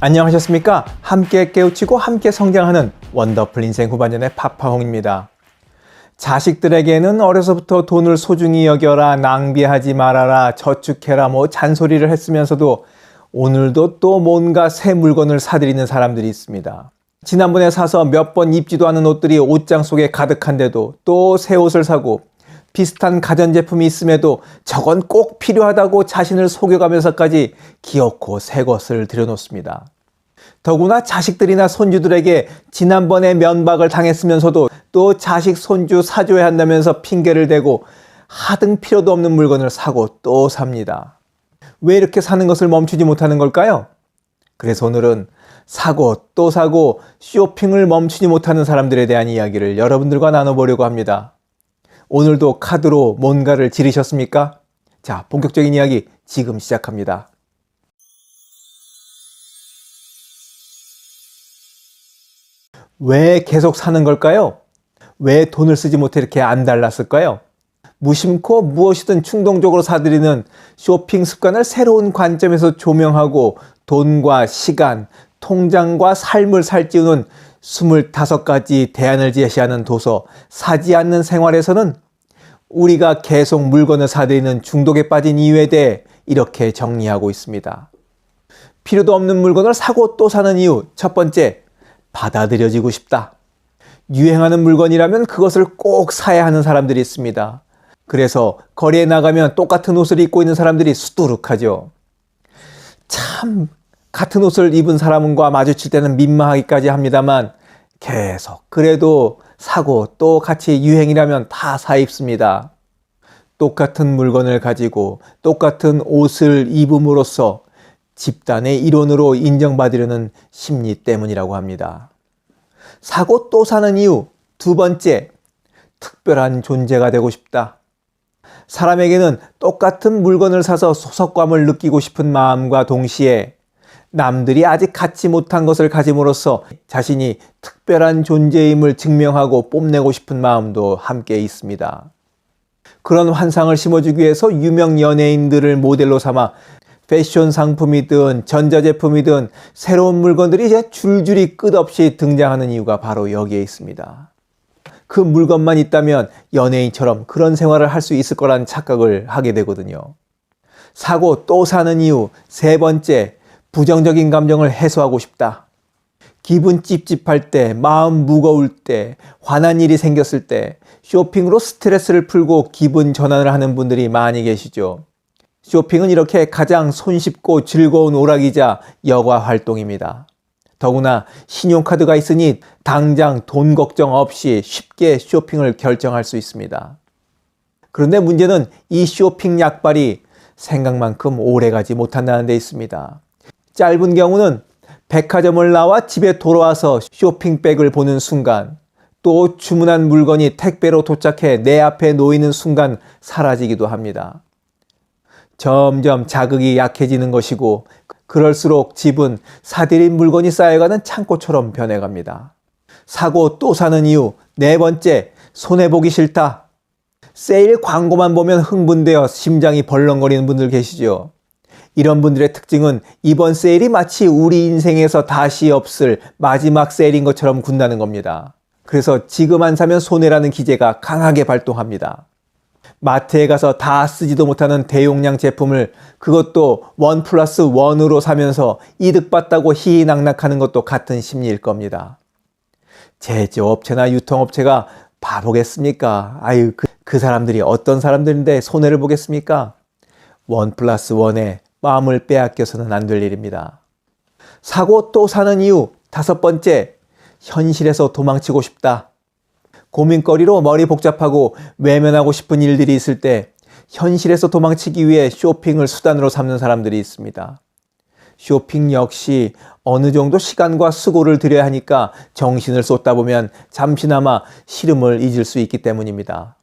안녕하셨습니까? 함께 깨우치고 함께 성장하는 원더풀 인생 후반전의 파파홍입니다. 자식들에게는 어려서부터 돈을 소중히 여겨라, 낭비하지 말아라, 저축해라 잔소리를 했으면서도 오늘도 또 뭔가 새 물건을 사들이는 사람들이 있습니다. 지난번에 사서 몇 번 입지도 않은 옷들이 옷장 속에 가득한데도 또 새 옷을 사고, 비슷한 가전제품이 있음에도 저건 꼭 필요하다고 자신을 속여가면서까지 기어코 새 것을 들여놓습니다. 더구나 자식들이나 손주들에게 지난번에 면박을 당했으면서도 또 자식 손주 사줘야 한다면서 핑계를 대고 하등 필요도 없는 물건을 사고 또 삽니다. 왜 이렇게 사는 것을 멈추지 못하는 걸까요? 그래서 오늘은 사고 또 사고 쇼핑을 멈추지 못하는 사람들에 대한 이야기를 여러분들과 나눠보려고 합니다. 오늘도 카드로 뭔가를 지르셨습니까? 자, 본격적인 이야기 지금 시작합니다. 왜 계속 사는 걸까요? 왜 돈을 쓰지 못해 이렇게 안달났을까요? 무심코 무엇이든 충동적으로 사들이는 쇼핑 습관을 새로운 관점에서 조명하고 돈과 시간, 통장과 삶을 살찌우는 25가지 대안을 제시하는 도서 사지 않는 생활에서는 우리가 계속 물건을 사들이는 중독에 빠진 이유에 대해 이렇게 정리하고 있습니다. 필요도 없는 물건을 사고 또 사는 이유, 첫 번째, 받아들여지고 싶다. 유행하는 물건이라면 그것을 꼭 사야 하는 사람들이 있습니다. 그래서 거리에 나가면 똑같은 옷을 입고 있는 사람들이 수두룩하죠. 참 같은 옷을 입은 사람과 마주칠 때는 민망하기까지 합니다만 계속 그래도 사고 또 같이 유행이라면 다 사 입습니다. 똑같은 물건을 가지고 똑같은 옷을 입음으로써 집단의 일원으로 인정받으려는 심리 때문이라고 합니다. 사고 또 사는 이유, 두 번째, 특별한 존재가 되고 싶다. 사람에게는 똑같은 물건을 사서 소속감을 느끼고 싶은 마음과 동시에 남들이 아직 갖지 못한 것을 가짐으로써 자신이 특별한 존재임을 증명하고 뽐내고 싶은 마음도 함께 있습니다. 그런 환상을 심어주기 위해서 유명 연예인들을 모델로 삼아 패션 상품이든 전자제품이든 새로운 물건들이 이제 줄줄이 끝없이 등장하는 이유가 바로 여기에 있습니다. 그 물건만 있다면 연예인처럼 그런 생활을 할 수 있을 거란 착각을 하게 되거든요. 사고 또 사는 이유, 세 번째, 부정적인 감정을 해소하고 싶다. 기분 찝찝할 때, 마음 무거울 때, 화난 일이 생겼을 때 쇼핑으로 스트레스를 풀고 기분 전환을 하는 분들이 많이 계시죠. 쇼핑은 이렇게 가장 손쉽고 즐거운 오락이자 여가 활동입니다. 더구나 신용카드가 있으니 당장 돈 걱정 없이 쉽게 쇼핑을 결정할 수 있습니다. 그런데 문제는 이 쇼핑 약발이 생각만큼 오래가지 못한다는 데 있습니다. 짧은 경우는 백화점을 나와 집에 돌아와서 쇼핑백을 보는 순간, 또 주문한 물건이 택배로 도착해 내 앞에 놓이는 순간 사라지기도 합니다. 점점 자극이 약해지는 것이고 그럴수록 집은 사들인 물건이 쌓여가는 창고처럼 변해갑니다. 사고 또 사는 이유, 네 번째, 손해보기 싫다. 세일 광고만 보면 흥분되어 심장이 벌렁거리는 분들 계시죠. 이런 분들의 특징은 이번 세일이 마치 우리 인생에서 다시 없을 마지막 세일인 것처럼 군다는 겁니다. 그래서 지금 안 사면 손해라는 기제가 강하게 발동합니다. 마트에 가서 다 쓰지도 못하는 대용량 제품을 그것도 1+1으로 사면서 이득 봤다고 희희낙낙하는 것도 같은 심리일 겁니다. 제조업체나 유통업체가 바보겠습니까? 아유, 그 사람들이 어떤 사람들인데 손해를 보겠습니까? 1+1에 마음을 빼앗겨서는 안 될 일입니다. 사고 또 사는 이유, 다섯 번째, 현실에서 도망치고 싶다. 고민거리로 머리 복잡하고 외면하고 싶은 일들이 있을 때 현실에서 도망치기 위해 쇼핑을 수단으로 삼는 사람들이 있습니다. 쇼핑 역시 어느 정도 시간과 수고를 들여야 하니까 정신을 쏟다 보면 잠시나마 시름을 잊을 수 있기 때문입니다.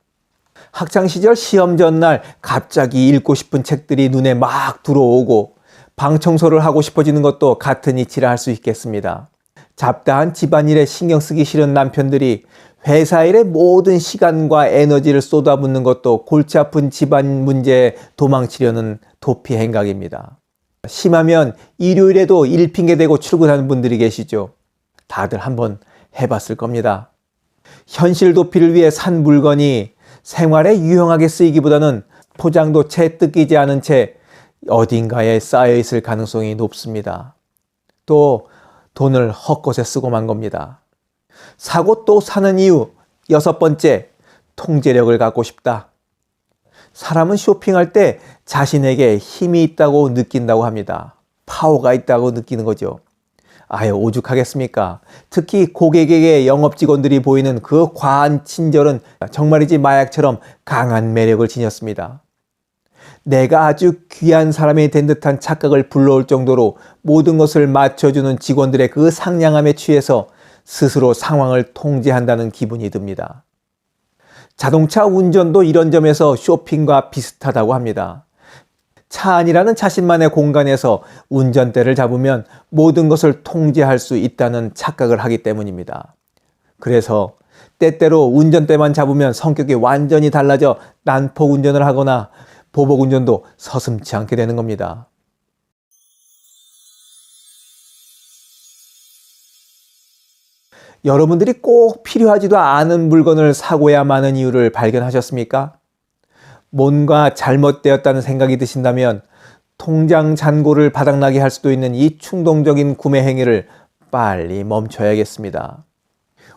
학창시절 시험 전날 갑자기 읽고 싶은 책들이 눈에 막 들어오고 방 청소를 하고 싶어지는 것도 같은 이치라 할 수 있겠습니다. 잡다한 집안일에 신경 쓰기 싫은 남편들이 회사 일에 모든 시간과 에너지를 쏟아붓는 것도 골치 아픈 집안 문제에 도망치려는 도피 행각입니다. 심하면 일요일에도 일 핑계대고 출근하는 분들이 계시죠. 다들 한번 해봤을 겁니다. 현실 도피를 위해 산 물건이 생활에 유용하게 쓰이기보다는 포장도 채 뜯기지 않은 채 어딘가에 쌓여 있을 가능성이 높습니다. 또 돈을 헛것에 쓰고 만 겁니다. 사고 또 사는 이유 6번째, 통제력을 갖고 싶다. 사람은 쇼핑할 때 자신에게 힘이 있다고 느낀다고 합니다. 파워가 있다고 느끼는 거죠. 아유, 오죽하겠습니까? 특히 고객에게 영업 직원들이 보이는 그 과한 친절은 정말이지 마약처럼 강한 매력을 지녔습니다. 내가 아주 귀한 사람이 된 듯한 착각을 불러올 정도로 모든 것을 맞춰주는 직원들의 그 상냥함에 취해서 스스로 상황을 통제한다는 기분이 듭니다. 자동차 운전도 이런 점에서 쇼핑과 비슷하다고 합니다. 차 안이라는 자신만의 공간에서 운전대를 잡으면 모든 것을 통제할 수 있다는 착각을 하기 때문입니다. 그래서 때때로 운전대만 잡으면 성격이 완전히 달라져 난폭 운전을 하거나 보복 운전도 서슴지 않게 되는 겁니다. 여러분들이 꼭 필요하지도 않은 물건을 사고야 마는 이유를 발견하셨습니까? 뭔가 잘못되었다는 생각이 드신다면 통장 잔고를 바닥나게 할 수도 있는 이 충동적인 구매 행위를 빨리 멈춰야겠습니다.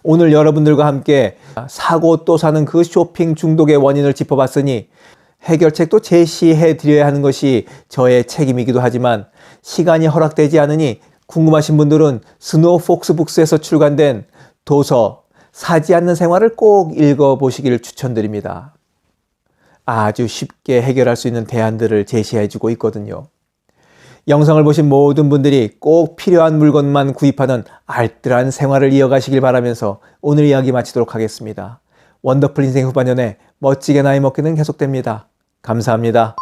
오늘 여러분들과 함께 사고 또 사는 그 쇼핑 중독의 원인을 짚어봤으니 해결책도 제시해 드려야 하는 것이 저의 책임이기도 하지만 시간이 허락되지 않으니 궁금하신 분들은 스노우 폭스북스에서 출간된 도서 사지 않는 생활을 꼭 읽어보시기를 추천드립니다. 아주 쉽게 해결할 수 있는 대안들을 제시해주고 있거든요. 영상을 보신 모든 분들이 꼭 필요한 물건만 구입하는 알뜰한 생활을 이어가시길 바라면서 오늘 이야기 마치도록 하겠습니다. 원더풀 인생 후반년에 멋지게 나이 먹기는 계속됩니다. 감사합니다.